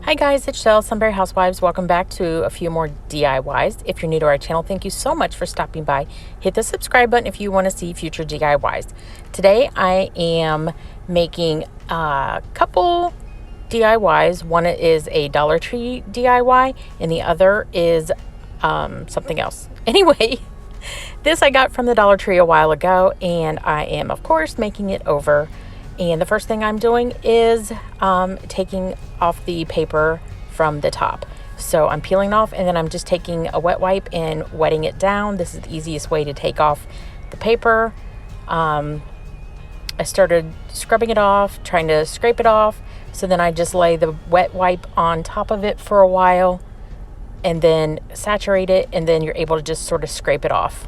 Hi guys, it's Shell, Sunbury Housewives. Welcome back to a few more DIYs. If you're new to our channel, thank you so much for stopping by. Hit the subscribe button if you want to see future DIYs. Today I am making a couple DIYs. One is a Dollar Tree DIY and the other is something else. Anyway, this I got from the Dollar Tree a while ago and I am of course making it over. And the first thing I'm doing is taking off the paper from the top. So I'm peeling off and then I'm just taking a wet wipe and wetting it down. This is the easiest way to take off the paper. I started scrubbing it off, trying to scrape it off. So then I just lay the wet wipe on top of it for a while and then saturate it, and then you're able to just sort of scrape it off.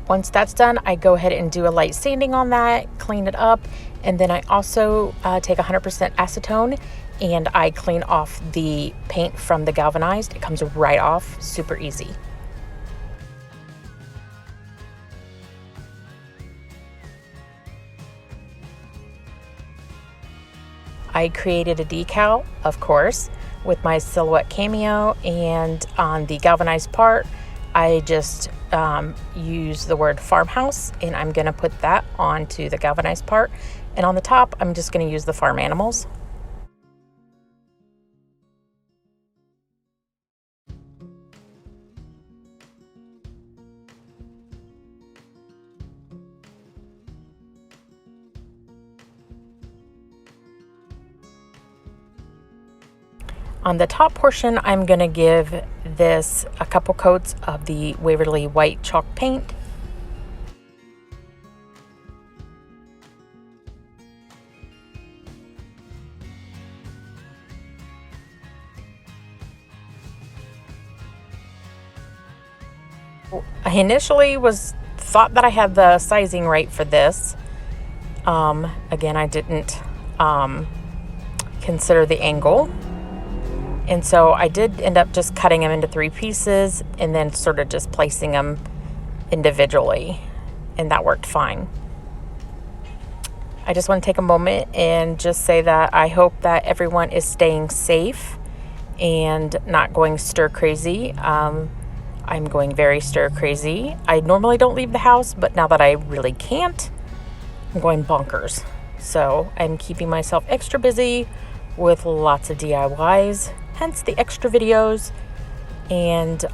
Once that's done, I go ahead and do a light sanding on that, clean it up, and then I also take 100% acetone and I clean off the paint from the galvanized. It comes right off, super easy. I created a decal, of course, with my silhouette cameo, and on the galvanized part, I just use the word farmhouse, and I'm going to put that onto the galvanized part. And on the top, I'm just going to use the farm animals. On the top portion, I'm going to give this a couple coats of the Waverly white chalk paint. I initially thought that I had the sizing right for this. Again, I didn't consider the angle. And so I did end up just cutting them into 3 pieces and then sort of just placing them individually, and that worked fine. I just want to take a moment and just say that I hope that everyone is staying safe and not going stir crazy. I'm going very stir crazy. I normally don't leave the house, but now that I really can't, I'm going bonkers. So I'm keeping myself extra busy with lots of DIYs. Hence the extra videos. And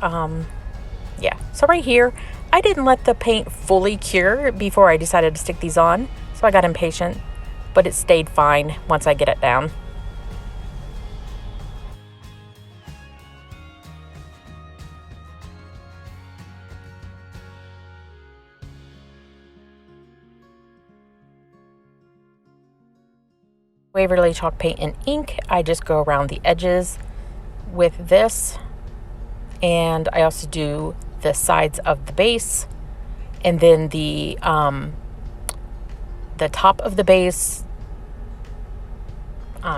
yeah, so right here I didn't let the paint fully cure before I decided to stick these on, so I got impatient, but it stayed fine once I get it down. Waverly chalk paint and ink, I just go around the edges with this, and I also do the sides of the base, and then the top of the base,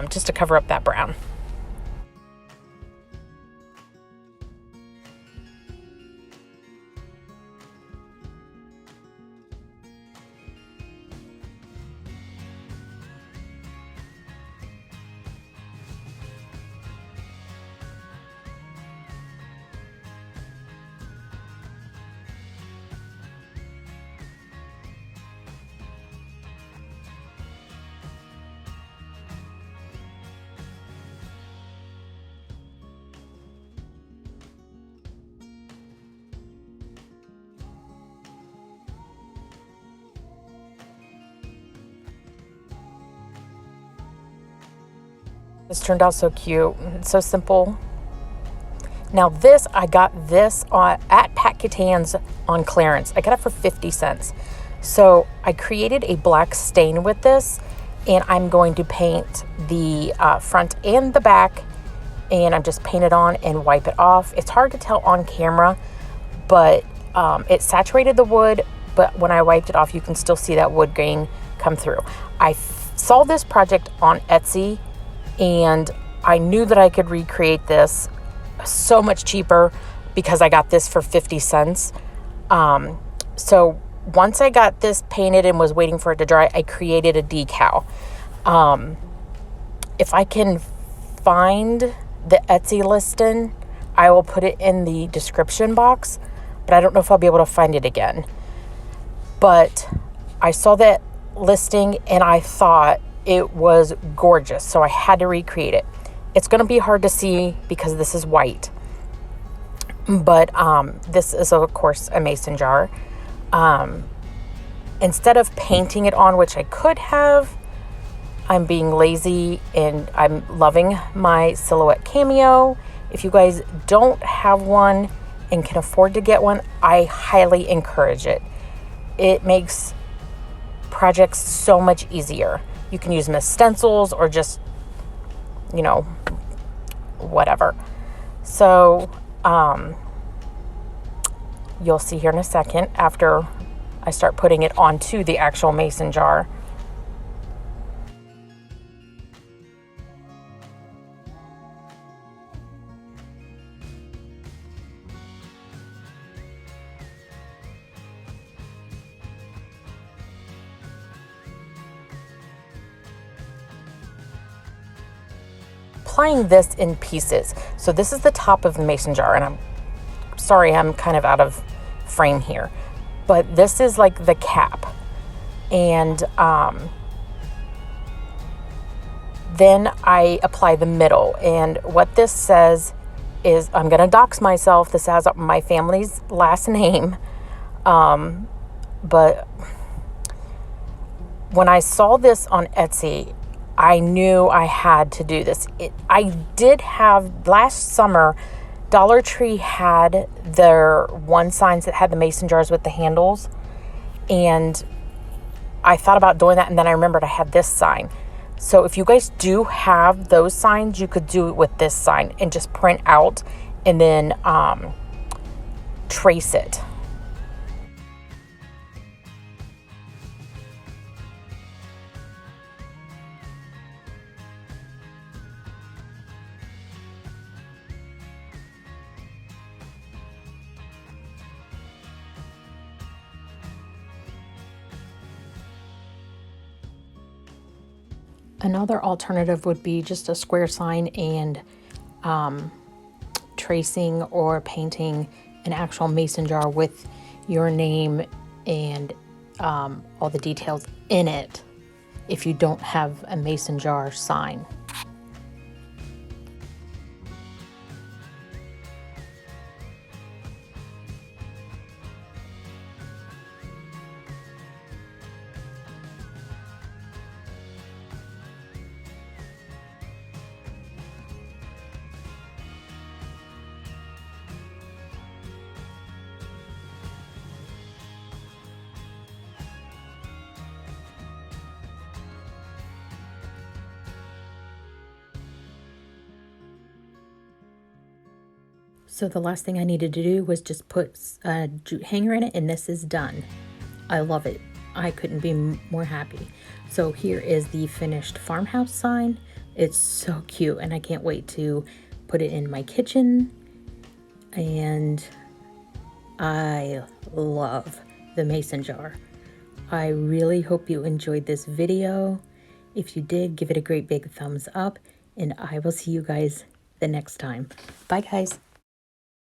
just to cover up that brown. This turned out so cute. It's so simple. Now this, I got this at Pat Catan's on clearance. I got it for 50 cents. So I created a black stain with this, and I'm going to paint the front and the back, and I'm just paint it on and wipe it off. It's hard to tell on camera, but it saturated the wood, but when I wiped it off, you can still see that wood grain come through. I saw this project on Etsy, and I knew that I could recreate this so much cheaper because I got this for 50 cents. So once I got this painted and was waiting for it to dry, I created a decal. If I can find the Etsy listing, I will put it in the description box, but I don't know if I'll be able to find it again. But I saw that listing and I thought it was gorgeous, so I had to recreate it. It's going to be hard to see because this is white, but this is of course a mason jar. Instead of painting it on, which I could have, I'm being lazy and I'm loving my silhouette cameo. If you guys don't have one and can afford to get one, I highly encourage it. It makes projects so much easier. You can use them as stencils or just, you know, whatever. So you'll see here in a second after I start putting it onto the actual mason jar. Applying this in pieces. So this is the top of the mason jar, and I'm sorry I'm kind of out of frame here, but this is like the cap. And then I apply the middle, and what this says is, I'm gonna dox myself, this has my family's last name, but when I saw this on Etsy, I knew I had to do this. I did have, last summer, Dollar Tree had their one signs that had the mason jars with the handles. And I thought about doing that, and then I remembered I had this sign. So if you guys do have those signs, you could do it with this sign and just print out and then trace it. Another alternative would be just a square sign and tracing or painting an actual mason jar with your name and all the details in it if you don't have a mason jar sign. So the last thing I needed to do was just put a jute hanger in it, and this is done. I love it. I couldn't be more happy. So here is the finished farmhouse sign. It's so cute, and I can't wait to put it in my kitchen. And I love the mason jar. I really hope you enjoyed this video. If you did, give it a great big thumbs up, and I will see you guys the next time. Bye, guys.